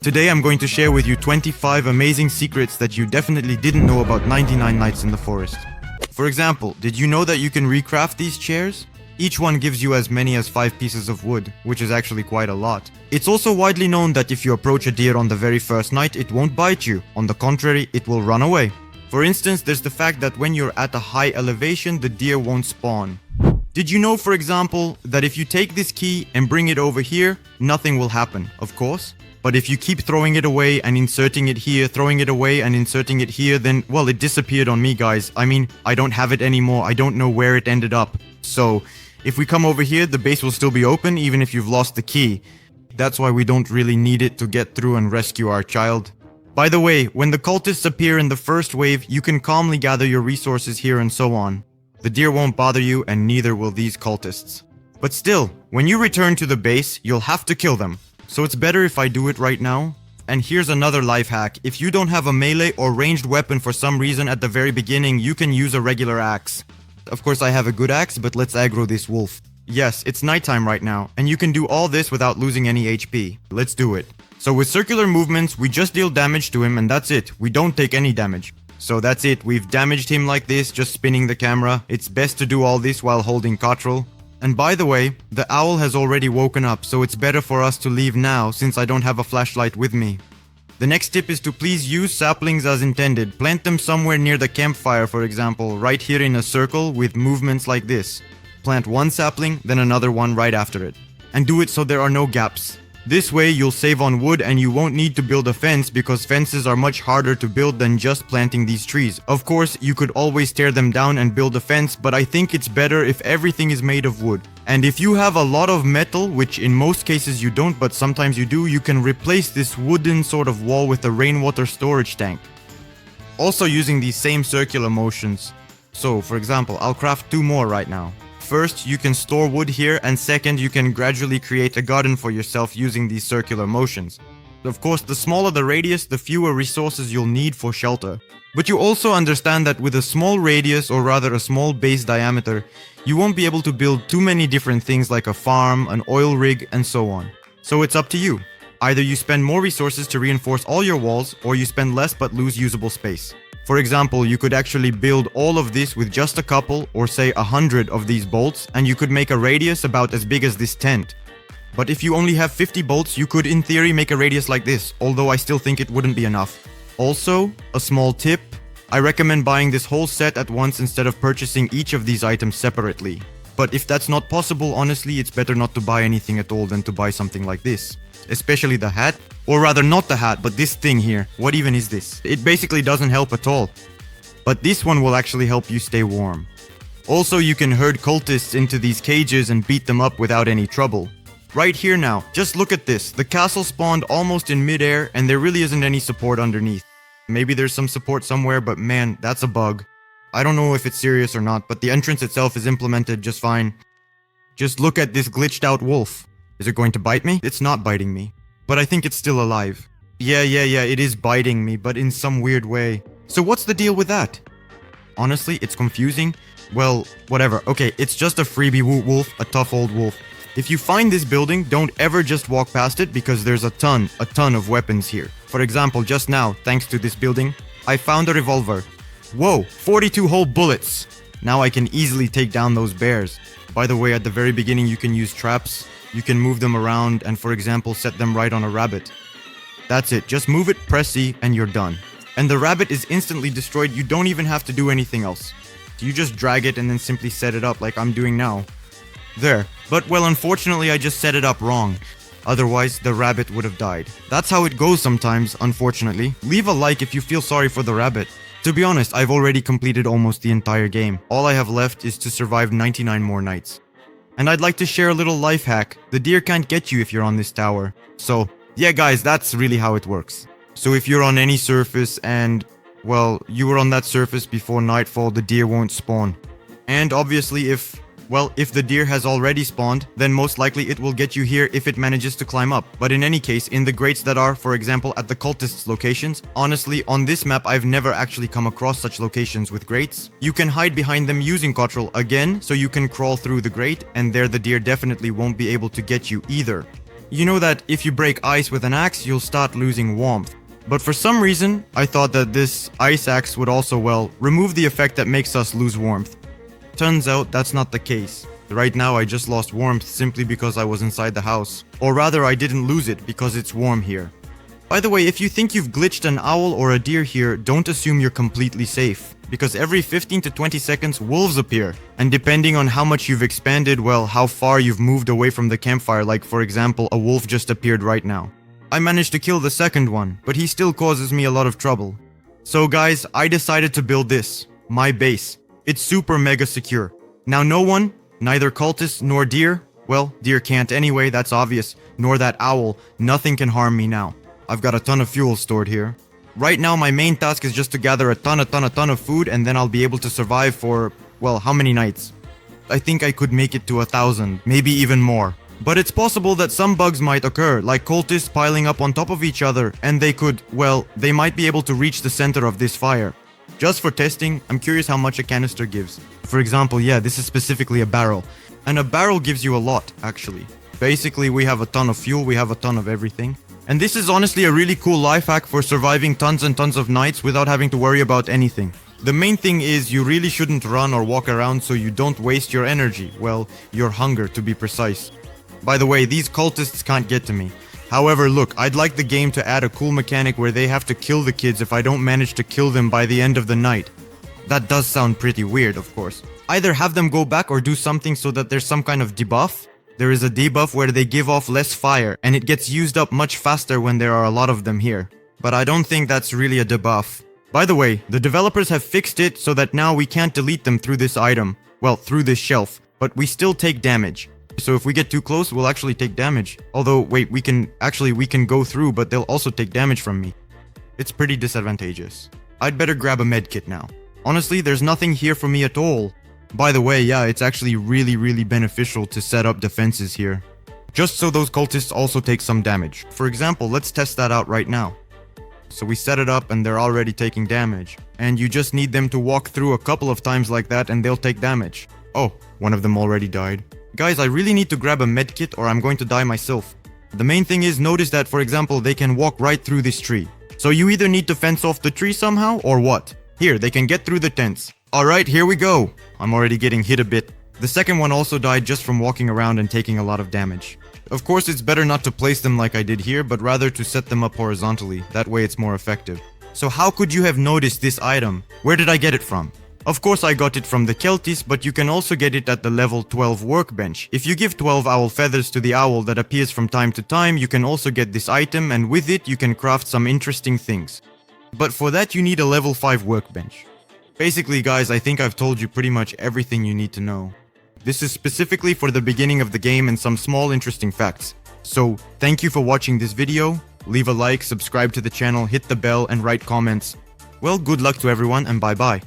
Today I'm going to share with you 25 amazing secrets that you definitely didn't know about 99 Nights in the Forest. For example, did you know that you can recraft these chairs? Each one gives you as many as 5 pieces of wood, which is actually quite a lot. It's also widely known that if you approach a deer on the very first night, it won't bite you. On the contrary, it will run away. For instance, there's the fact that when you're at a high elevation, the deer won't spawn. Did you know, for example, that if you take this key and bring it over here, nothing will happen, of course? But if you keep throwing it away and inserting it here, throwing it away and inserting it here, then, well, it disappeared on me, guys. I mean, I don't have it anymore. I don't know where it ended up. So, if we come over here, the base will still be open, even if you've lost the key. That's why we don't really need it to get through and rescue our child. By the way, when the cultists appear in the first wave, you can calmly gather your resources here and so on. The deer won't bother you, and neither will these cultists. But still, when you return to the base, you'll have to kill them. So it's better if I do it right now. And here's another life hack. If you don't have a melee or ranged weapon for some reason at the very beginning, you can use a regular axe. Of course I have a good axe, but let's aggro this wolf. Yes, it's nighttime right now, and you can do all this without losing any HP. Let's do it. So with circular movements, we just deal damage to him and that's it. We don't take any damage. So that's it, we've damaged him like this, just spinning the camera. It's best to do all this while holding Cottrell. And by the way, the owl has already woken up, so it's better for us to leave now since I don't have a flashlight with me. The next tip is to please use saplings as intended. Plant them somewhere near the campfire, for example, right here in a circle with movements like this. Plant one sapling, then another one right after it. And do it so there are no gaps. This way you'll save on wood and you won't need to build a fence because fences are much harder to build than just planting these trees. Of course, you could always tear them down and build a fence, but I think it's better if everything is made of wood. And if you have a lot of metal, which in most cases you don't, but sometimes you do, you can replace this wooden sort of wall with a rainwater storage tank. Also using these same circular motions. So, for example, I'll craft 2 more right now. First, you can store wood here, and second, you can gradually create a garden for yourself using these circular motions. Of course, the smaller the radius, the fewer resources you'll need for shelter. But you also understand that with a small radius, or rather a small base diameter, you won't be able to build too many different things like a farm, an oil rig, and so on. So it's up to you. Either you spend more resources to reinforce all your walls, or you spend less but lose usable space. For example, you could actually build all of this with just a couple, or say 100 of these bolts, and you could make a radius about as big as this tent. But if you only have 50 bolts, you could in theory make a radius like this, although I still think it wouldn't be enough. Also, a small tip, I recommend buying this whole set at once instead of purchasing each of these items separately. But if that's not possible, honestly, it's better not to buy anything at all than to buy something like this. Especially the hat. Or rather, not the hat, but this thing here. What even is this? It basically doesn't help at all. But this one will actually help you stay warm. Also, you can herd cultists into these cages and beat them up without any trouble. Right here now, just look at this. The castle spawned almost in midair and there really isn't any support underneath. Maybe there's some support somewhere, but man, that's a bug. I don't know if it's serious or not, but the entrance itself is implemented just fine. Just look at this glitched out wolf. Is it going to bite me? It's not biting me. But I think it's still alive. Yeah, it is biting me, but in some weird way. So what's the deal with that? Honestly, it's confusing. Well, whatever. Okay, it's just a freebie wolf, a tough old wolf. If you find this building, don't ever just walk past it because there's a ton of weapons here. For example, just now, thanks to this building, I found a revolver. Whoa, 42 whole bullets! Now I can easily take down those bears. By the way, at the very beginning you can use traps. You can move them around and, for example, set them right on a rabbit. That's it, just move it, press C, and you're done. And the rabbit is instantly destroyed, you don't even have to do anything else. You just drag it and then simply set it up like I'm doing now. There. But, well, unfortunately I just set it up wrong. Otherwise, the rabbit would have died. That's how it goes sometimes, unfortunately. Leave a like if you feel sorry for the rabbit. To be honest, I've already completed almost the entire game. All I have left is to survive 99 more nights. And I'd like to share a little life hack. The deer can't get you if you're on this tower. So, yeah guys, that's really how it works. So if you're on any surface and, well, you were on that surface before nightfall, the deer won't spawn. And obviously if the deer has already spawned, then most likely it will get you here if it manages to climb up. But in any case, in the grates that are, for example, at the cultists' locations, honestly, on this map I've never actually come across such locations with grates. You can hide behind them using Cottrell again, so you can crawl through the grate, and there the deer definitely won't be able to get you either. You know that if you break ice with an axe, you'll start losing warmth. But for some reason, I thought that this ice axe would also, well, remove the effect that makes us lose warmth. Turns out that's not the case. Right now I just lost warmth simply because I was inside the house. Or rather, I didn't lose it because it's warm here. By the way, if you think you've glitched an owl or a deer here, don't assume you're completely safe. Because every 15 to 20 seconds, wolves appear. And depending on how much you've expanded, well, how far you've moved away from the campfire, like for example, a wolf just appeared right now. I managed to kill the second one, but he still causes me a lot of trouble. So guys, I decided to build this, my base. It's super mega secure. Now no one, neither cultists nor deer, well, deer can't anyway, that's obvious, nor that owl, nothing can harm me now. I've got a ton of fuel stored here. Right now my main task is just to gather a ton of food, and then I'll be able to survive for, well, how many nights? I think I could make it to 1,000, maybe even more. But it's possible that some bugs might occur, like cultists piling up on top of each other, and they could, well, they might be able to reach the center of this fire. Just for testing, I'm curious how much a canister gives. For example, yeah, this is specifically a barrel. And a barrel gives you a lot, actually. Basically, we have a ton of fuel, we have a ton of everything. And this is honestly a really cool life hack for surviving tons and tons of nights without having to worry about anything. The main thing is you really shouldn't run or walk around so you don't waste your energy, well, your hunger to be precise. By the way, these cultists can't get to me. However, look, I'd like the game to add a cool mechanic where they have to kill the kids if I don't manage to kill them by the end of the night. That does sound pretty weird, of course. Either have them go back or do something so that there's some kind of debuff. There is a debuff where they give off less fire, and it gets used up much faster when there are a lot of them here. But I don't think that's really a debuff. By the way, the developers have fixed it so that now we can't delete them through this item. Well, through this shelf. But we still take damage. So if we get too close, we'll actually take damage. Although, wait, we can go through, but they'll also take damage from me. It's pretty disadvantageous. I'd better grab a medkit now. Honestly, there's nothing here for me at all. By the way, yeah, it's actually really beneficial to set up defenses here. Just so those cultists also take some damage. For example, let's test that out right now. So we set it up and they're already taking damage. And you just need them to walk through a couple of times like that and they'll take damage. Oh, one of them already died. Guys, I really need to grab a medkit or I'm going to die myself. The main thing is, notice that, for example, they can walk right through this tree. So you either need to fence off the tree somehow or what? Here, they can get through the tents. Alright, here we go. I'm already getting hit a bit. The second one also died just from walking around and taking a lot of damage. Of course, it's better not to place them like I did here, but rather to set them up horizontally. That way it's more effective. So how could you have noticed this item? Where did I get it from? Of course I got it from the Kelties, but you can also get it at the level 12 workbench. If you give 12 owl feathers to the owl that appears from time to time, you can also get this item, and with it you can craft some interesting things. But for that you need a level 5 workbench. Basically guys, I think I've told you pretty much everything you need to know. This is specifically for the beginning of the game and some small interesting facts. So, thank you for watching this video. Leave a like, subscribe to the channel, hit the bell and write comments. Well, good luck to everyone and bye bye.